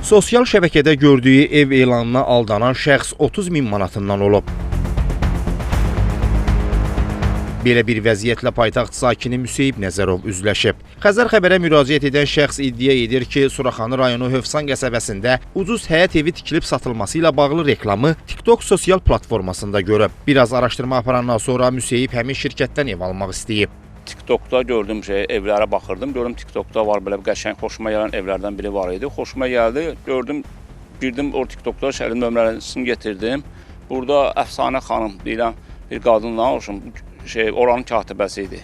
Sosial şəbəkədə gördüyü ev elanına aldanan şəxs 30 min manatından olub. Belə bir vəziyyətlə paytaxt sakini Müseyib Nəzərov üzləşib. Xəzər xəbərə müraciət edən şəxs iddia edir ki, Suraxanı rayonu Hövsan qəsəbəsində ucuz həyət evi tikilib satılması ilə bağlı reklamı TikTok sosial platformasında görüb. Biraz araşdırma aparandan sonra Müseyib həmin şirkətdən ev almaq istəyib. TikTok'da gördüm evlərə baxırdım. Gördüm TikTok'da var belə bir qəşəng, xoşuma gələn evlərdən biri var idi. Xoşuma gəldi. Gördüm, girdim o TikTok'da şəhərin nömrəsini getirdim. Burada Əfsanə xanım deyilən bir qadınla oranın katibəsi idi.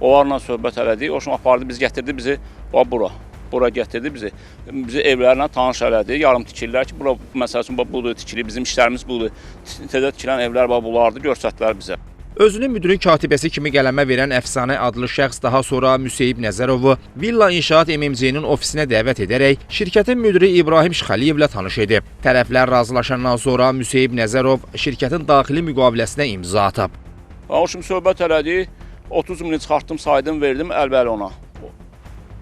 Onlarla söhbət elədik. O apardı, gətirdi bizi bura. Bura gətirdi bizi. Bizi evlərlə tanış elədi. Yarım tikirlər ki, bura məsəl üçün budur tikilir, bizim işlərimiz budur. Təzə tikilən evlər bulardı, göstərdilər bizə. Özünü müdürün katibəsi kimi qələmə verən Əfsanə adlı şəxs daha sonra Müseyib Nəzərovu Villa İnşaat MMC-nin ofisinə dəvət edərək şirkətin müdiri İbrahim Şxəliyevlə tanış edib. Tərəflər razılaşandan sonra Müseyib Nəzərov şirkətin daxili müqaviləsinə imza atıb. Şimdi söhbət elədi, 30 mini çıxartdım, saydım, verdim əlbəli ona.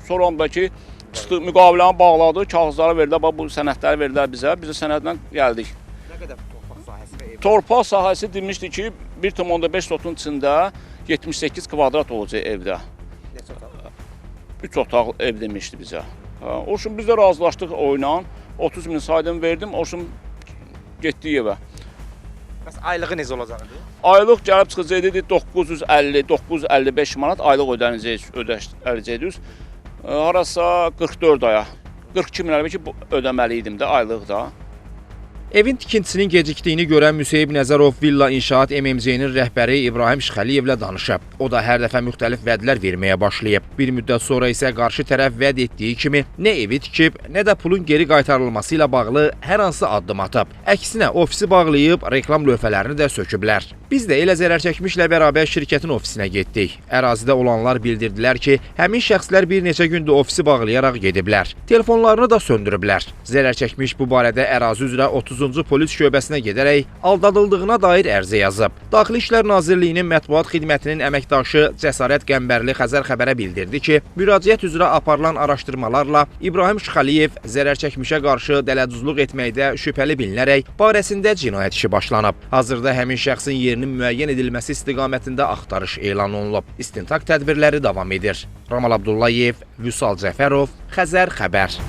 Sonra ondakı müqaviləni bağladı, kağızları verdilər, bu sənədləri verdilər bizə. Biz də sənədlə gəldik. Nə qədər torpaq sahəsi və ev? Torpaq sahəsi demişdi ki, 1,5 sotun içində 78 kvadrat olacaq evdə. Neçə otaq? 3 otaq ev demişdi bizə. Biz də razılaşdıq oyla, 30 min saydım, verdim, getdik evə. Bəs aylığı necə olacaqdı? Aylıq gəlib çıxacaqdı 950-955 manat aylıq ödəyəcəkdik. Harasa 44 aya, 42 min əlbəttə ki, ödəməli idim də aylıqda. Evin tikintisinin gecikdiyini görən Müseyib Nəzərov Villa İnşaat MMC-nin rəhbəri İbrahim Şxəliyevlə danışıb. O da hər dəfə müxtəlif vədlər verməyə başlayıb. Bir müddət sonra isə qarşı tərəf vəd etdiyi kimi nə evi tikib, nə də pulun geri qaytarılması ilə bağlı hər hansı addım atıb. Əksinə, ofisi bağlayıb, reklam lövhələrini də söküblər. Biz də elə zərər çəkmişlə bərabər şirkətin ofisinə getdik. Ərazidə olanlar bildirdilər ki, həmin şəxslər bir neçə gündür ofisi bağlayaraq gediblər. Telefonlarını da söndürüblər. Zərər çəkmiş bu barədə ərazi üzrə 30-cu polis şöbəsinə gedərək aldadıldığına dair ərizə yazıb. Daxili İşlər Nazirliyinin mətbuat xidmətinin əməkdaşı Cəsarət Qəmbərli Xəzər xəbərə bildirdi ki, müraciət üzrə aparılan araşdırmalarla İbrahim Şxəliyev zərər çəkmişə qarşı dələduzluq etməkdə şübhəli bilinərək barəsində cinayət işi başlanıb. Hazırda həmin şəxsin yerinin müəyyən edilməsi istiqamətində axtarış elan olunub. İstintaq tədbirləri davam edir. Ramal Abdullayev, Vüsal Cəfərov, Xəzər xəbər.